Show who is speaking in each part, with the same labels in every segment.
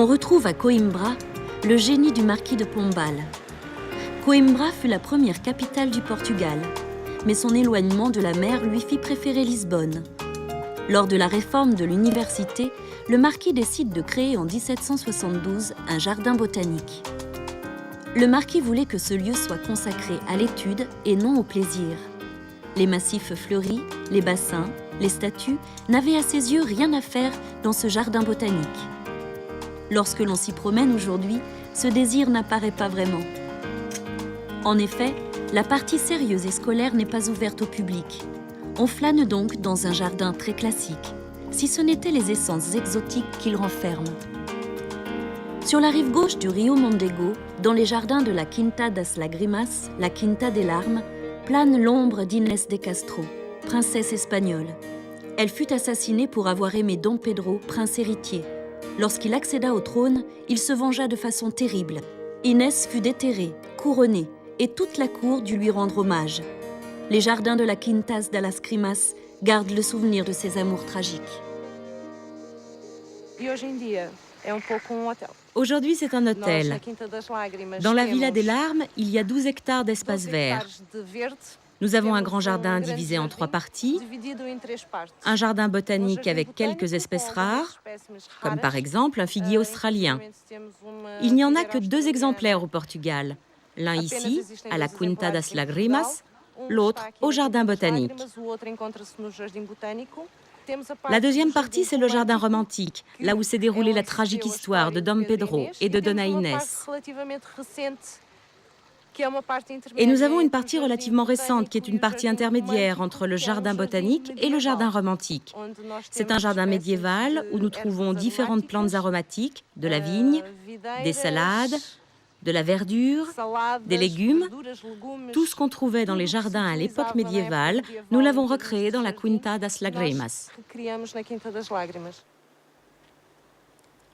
Speaker 1: On retrouve à Coimbra le génie du marquis de Pombal. Coimbra fut la première capitale du Portugal, mais son éloignement de la mer lui fit préférer Lisbonne. Lors de la réforme de l'université, le marquis décide de créer en 1772 un jardin botanique. Le marquis voulait que ce lieu soit consacré à l'étude et non au plaisir. Les massifs fleuris, les bassins, les statues n'avaient à ses yeux rien à faire dans ce jardin botanique. Lorsque l'on s'y promène aujourd'hui, ce désir n'apparaît pas vraiment. En effet, la partie sérieuse et scolaire n'est pas ouverte au public. On flâne donc dans un jardin très classique, si ce n'étaient les essences exotiques qu'il renferme. Sur la rive gauche du Rio Mondego, dans les jardins de la Quinta das Lagrimas, la Quinta des Larmes, plane l'ombre d'Inés de Castro, princesse espagnole. Elle fut assassinée pour avoir aimé Dom Pedro, prince héritier. Lorsqu'il accéda au trône, il se vengea de façon terrible. Inès fut déterrée, couronnée, et toute la cour dut lui rendre hommage. Les jardins de la Quintas das Lagrimas gardent le souvenir de ces amours tragiques.
Speaker 2: Aujourd'hui, c'est un hôtel. Dans la Villa des Larmes, il y a 12 hectares d'espace vert. Nous avons un grand jardin divisé en 3 parties, un jardin botanique avec quelques espèces rares, comme par exemple un figuier australien. Il n'y en a que 2 exemplaires au Portugal, l'un ici, à la Quinta das Lagrimas, l'autre au jardin botanique. La deuxième partie, c'est le jardin romantique, là où s'est déroulée la tragique histoire de Dom Pedro et de Dona Inés. Et nous avons une partie relativement récente, qui est une partie intermédiaire entre le jardin botanique et le jardin romantique. C'est un jardin médiéval où nous trouvons différentes plantes aromatiques, de la vigne, des salades, de la verdure, des légumes. Tout ce qu'on trouvait dans les jardins à l'époque médiévale, nous l'avons recréé dans la Quinta das Lagrimas.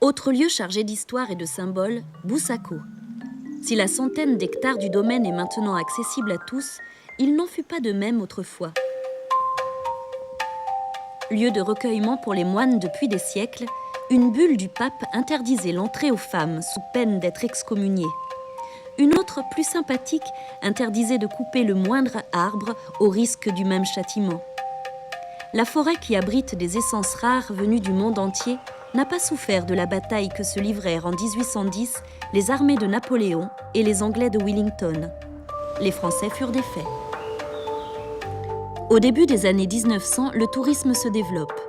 Speaker 1: Autre lieu chargé d'histoire et de symboles, Busaco. Si la centaine d'hectares du domaine est maintenant accessible à tous, il n'en fut pas de même autrefois. Lieu de recueillement pour les moines depuis des siècles, une bulle du pape interdisait l'entrée aux femmes sous peine d'être excommuniées. Une autre, plus sympathique, interdisait de couper le moindre arbre au risque du même châtiment. La forêt qui abrite des essences rares venues du monde entier n'a pas souffert de la bataille que se livrèrent en 1810 les armées de Napoléon et les Anglais de Wellington. Les Français furent défaits. Au début des années 1900, le tourisme se développe.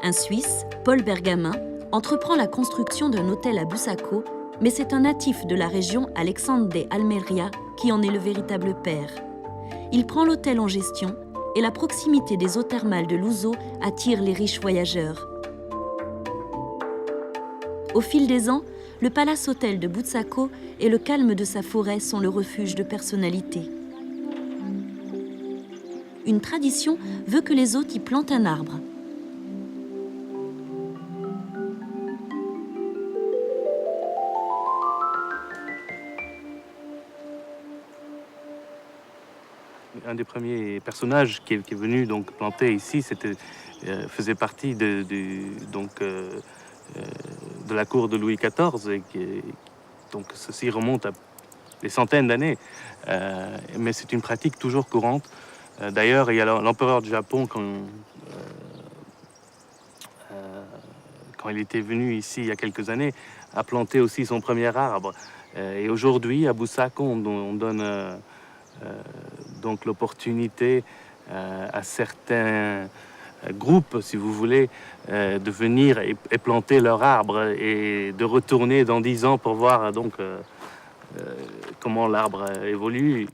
Speaker 1: Un Suisse, Paul Bergamin, entreprend la construction d'un hôtel à Busaco, mais c'est un natif de la région, Alexandre de Almeria, qui en est le véritable père. Il prend l'hôtel en gestion et la proximité des eaux thermales de Luso attire les riches voyageurs. Au fil des ans, le palace-hôtel de Busaco et le calme de sa forêt sont le refuge de personnalités. Une tradition veut que les hôtes y plantent un arbre.
Speaker 3: Un des premiers personnages qui est venu donc planter ici, faisait partie de la cour de Louis XIV, et donc ceci remonte à des centaines d'années, mais c'est une pratique toujours courante. D'ailleurs, il y a l'empereur du Japon, quand il était venu ici il y a quelques années, a planté aussi son premier arbre. Et aujourd'hui, à Busaco, on donne donc l'opportunité à certains groupes, si vous voulez, de venir et planter leur arbre et de retourner dans 10 ans pour voir donc comment l'arbre évolue.